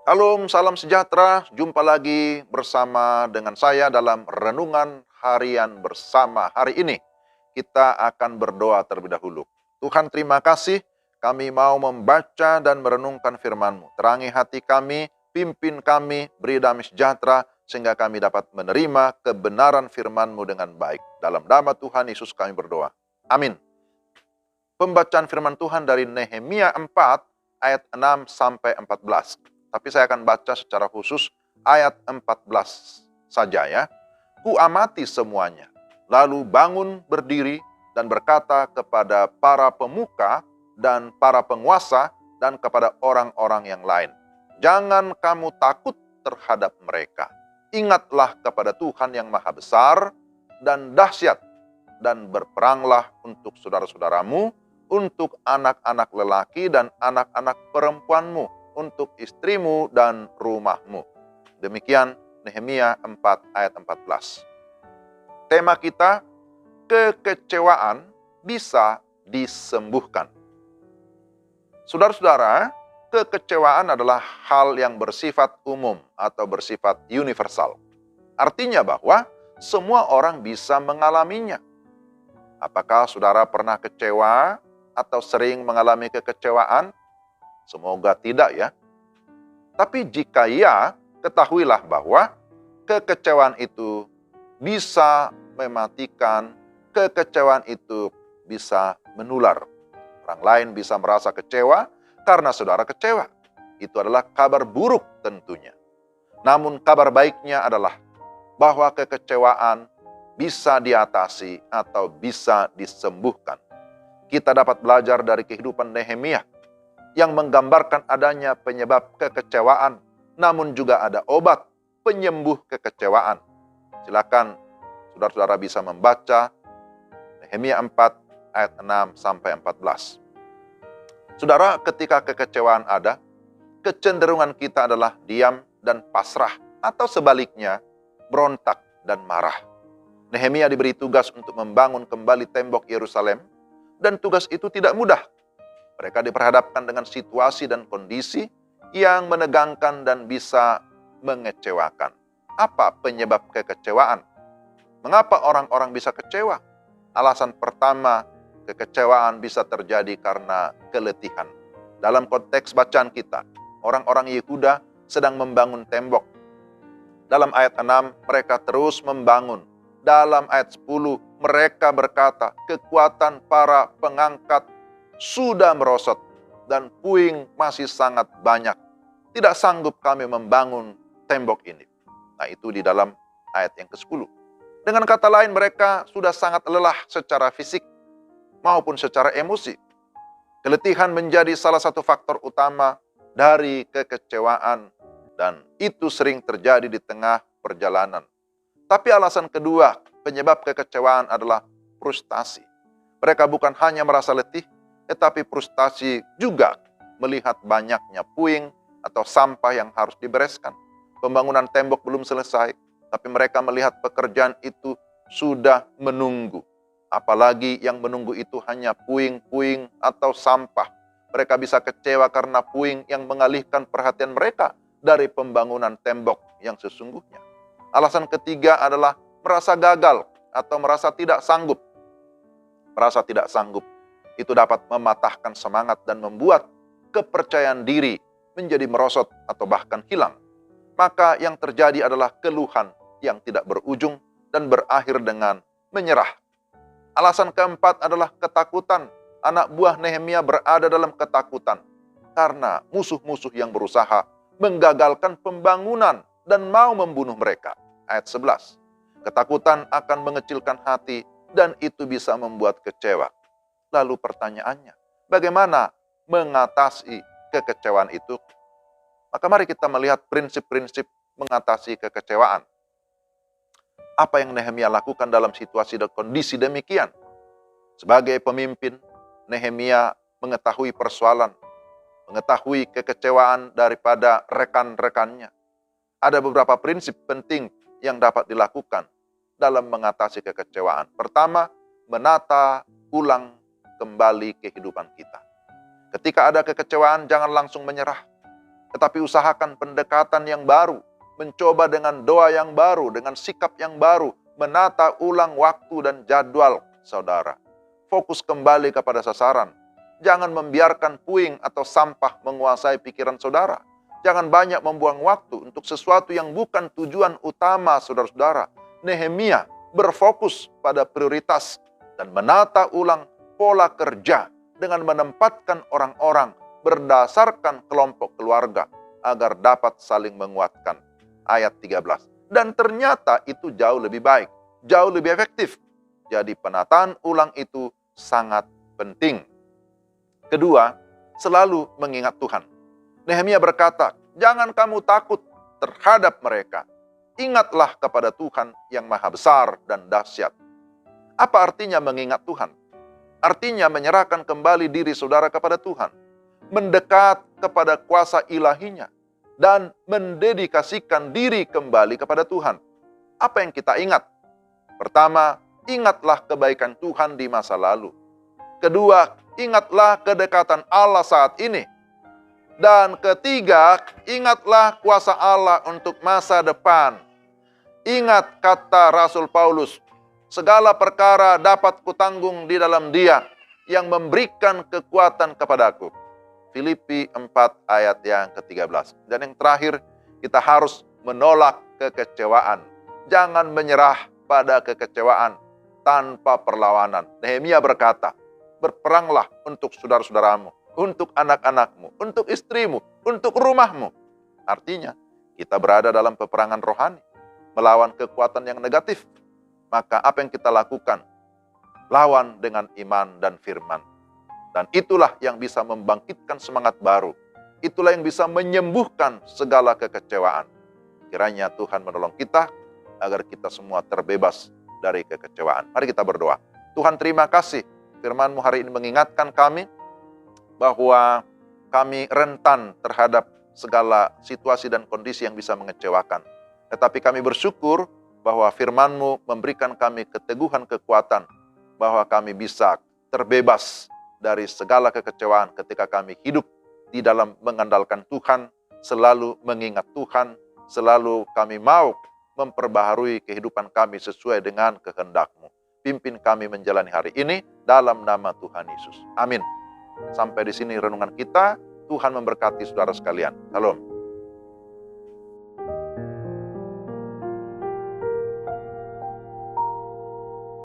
Shalom, salam sejahtera. Jumpa lagi bersama dengan saya dalam renungan harian bersama. Hari ini kita akan berdoa terlebih dahulu. Tuhan, terima kasih kami mau membaca dan merenungkan firman-Mu. Terangi hati kami, pimpin kami, beri damai sejahtera sehingga kami dapat menerima kebenaran firman-Mu dengan baik. Dalam nama Tuhan Yesus kami berdoa. Amin. Pembacaan firman Tuhan dari Nehemia 4 ayat 6 sampai 14. Tapi saya akan baca secara khusus ayat 14 saja ya. Ku amati semuanya, lalu bangun berdiri dan berkata kepada para pemuka dan para penguasa dan kepada orang-orang yang lain. Jangan kamu takut terhadap mereka. Ingatlah kepada Tuhan yang maha besar dan dahsyat, dan berperanglah untuk saudara-saudaramu, untuk anak-anak lelaki dan anak-anak perempuanmu, untuk istrimu dan rumahmu. Demikian Nehemia 4 ayat 14. Tema kita, kekecewaan bisa disembuhkan. Saudara-saudara, kekecewaan adalah hal yang bersifat umum atau bersifat universal. Artinya bahwa semua orang bisa mengalaminya. Apakah saudara pernah kecewa atau sering mengalami kekecewaan? Semoga tidak ya. Tapi jika ya, ketahuilah bahwa kekecewaan itu bisa mematikan, kekecewaan itu bisa menular. Orang lain bisa merasa kecewa karena saudara kecewa. Itu adalah kabar buruk tentunya. Namun kabar baiknya adalah bahwa kekecewaan bisa diatasi atau bisa disembuhkan. Kita dapat belajar dari kehidupan Nehemia yang menggambarkan adanya penyebab kekecewaan, namun juga ada obat penyembuh kekecewaan. Silakan saudara-saudara bisa membaca Nehemia 4 ayat 6 sampai 14. Saudara, ketika kekecewaan ada, kecenderungan kita adalah diam dan pasrah, atau sebaliknya berontak dan marah. Nehemia diberi tugas untuk membangun kembali tembok Yerusalem, dan tugas itu tidak mudah. Mereka diperhadapkan dengan situasi dan kondisi yang menegangkan dan bisa mengecewakan. Apa penyebab kekecewaan? Mengapa orang-orang bisa kecewa? Alasan pertama, kekecewaan bisa terjadi karena keletihan. Dalam konteks bacaan kita, orang-orang Yehuda sedang membangun tembok. Dalam ayat 6, mereka terus membangun. Dalam ayat 10, mereka berkata, kekuatan para pengangkat sudah merosot dan puing masih sangat banyak. Tidak sanggup kami membangun tembok ini. Nah, itu di dalam ayat yang ke-10. Dengan kata lain, mereka sudah sangat lelah secara fisik maupun secara emosi. Keletihan menjadi salah satu faktor utama dari kekecewaan, dan itu sering terjadi di tengah perjalanan. Tapi alasan kedua, penyebab kekecewaan adalah frustasi. Mereka bukan hanya merasa letih, tetapi frustasi juga melihat banyaknya puing atau sampah yang harus dibereskan. Pembangunan tembok belum selesai, tapi mereka melihat pekerjaan itu sudah menunggu. Apalagi yang menunggu itu hanya puing-puing atau sampah. Mereka bisa kecewa karena puing yang mengalihkan perhatian mereka dari pembangunan tembok yang sesungguhnya. Alasan ketiga adalah merasa gagal atau merasa tidak sanggup. Merasa tidak sanggup itu dapat mematahkan semangat dan membuat kepercayaan diri menjadi merosot atau bahkan hilang. Maka yang terjadi adalah keluhan yang tidak berujung dan berakhir dengan menyerah. Alasan keempat adalah ketakutan. Anak buah Nehemia berada dalam ketakutan karena musuh-musuh yang berusaha menggagalkan pembangunan dan mau membunuh mereka. Ayat 11. Ketakutan akan mengecilkan hati dan itu bisa membuat kecewa. Lalu pertanyaannya, bagaimana mengatasi kekecewaan itu? Maka mari kita melihat prinsip-prinsip mengatasi kekecewaan. Apa yang Nehemia lakukan dalam situasi dan kondisi demikian? Sebagai pemimpin, Nehemia mengetahui persoalan, mengetahui kekecewaan daripada rekan-rekannya. Ada beberapa prinsip penting yang dapat dilakukan dalam mengatasi kekecewaan. Pertama, menata ulang kembali kehidupan kita. Ketika ada kekecewaan, jangan langsung menyerah. Tetapi usahakan pendekatan yang baru, mencoba dengan doa yang baru, dengan sikap yang baru, menata ulang waktu dan jadwal saudara. Fokus kembali kepada sasaran. Jangan membiarkan puing atau sampah menguasai pikiran saudara. Jangan banyak membuang waktu untuk sesuatu yang bukan tujuan utama saudara-saudara. Nehemia berfokus pada prioritas dan menata ulang pola kerja dengan menempatkan orang-orang berdasarkan kelompok keluarga agar dapat saling menguatkan. Ayat 13. Dan ternyata itu jauh lebih baik, jauh lebih efektif. Jadi penataan ulang itu sangat penting. Kedua, selalu mengingat Tuhan. Nehemia berkata, jangan kamu takut terhadap mereka. Ingatlah kepada Tuhan yang maha besar dan dahsyat. Apa artinya mengingat Tuhan? Artinya menyerahkan kembali diri saudara kepada Tuhan. Mendekat kepada kuasa ilahinya, dan mendedikasikan diri kembali kepada Tuhan. Apa yang kita ingat? Pertama, ingatlah kebaikan Tuhan di masa lalu. Kedua, ingatlah kedekatan Allah saat ini. Dan ketiga, ingatlah kuasa Allah untuk masa depan. Ingat kata Rasul Paulus, segala perkara dapat kutanggung di dalam Dia yang memberikan kekuatan kepadaku. Filipi 4 ayat yang ke-13. Dan yang terakhir, kita harus menolak kekecewaan. Jangan menyerah pada kekecewaan tanpa perlawanan. Nehemia berkata, berperanglah untuk saudara-saudaramu, untuk anak-anakmu, untuk istrimu, untuk rumahmu. Artinya, kita berada dalam peperangan rohani, melawan kekuatan yang negatif. Maka apa yang kita lakukan? Lawan dengan iman dan firman. Dan itulah yang bisa membangkitkan semangat baru. Itulah yang bisa menyembuhkan segala kekecewaan. Kiranya Tuhan menolong kita agar kita semua terbebas dari kekecewaan. Mari kita berdoa. Tuhan, terima kasih firman-Mu hari ini mengingatkan kami bahwa kami rentan terhadap segala situasi dan kondisi yang bisa mengecewakan. Tetapi kami bersyukur bahwa firman-Mu memberikan kami keteguhan kekuatan bahwa kami bisa terbebas dari segala kekecewaan ketika kami hidup di dalam mengandalkan Tuhan, selalu mengingat Tuhan, selalu kami mau memperbaharui kehidupan kami sesuai dengan kehendak-Mu. Pimpin kami menjalani hari ini dalam nama Tuhan Yesus. Amin. Sampai di sini renungan kita. Tuhan memberkati saudara sekalian. Salam.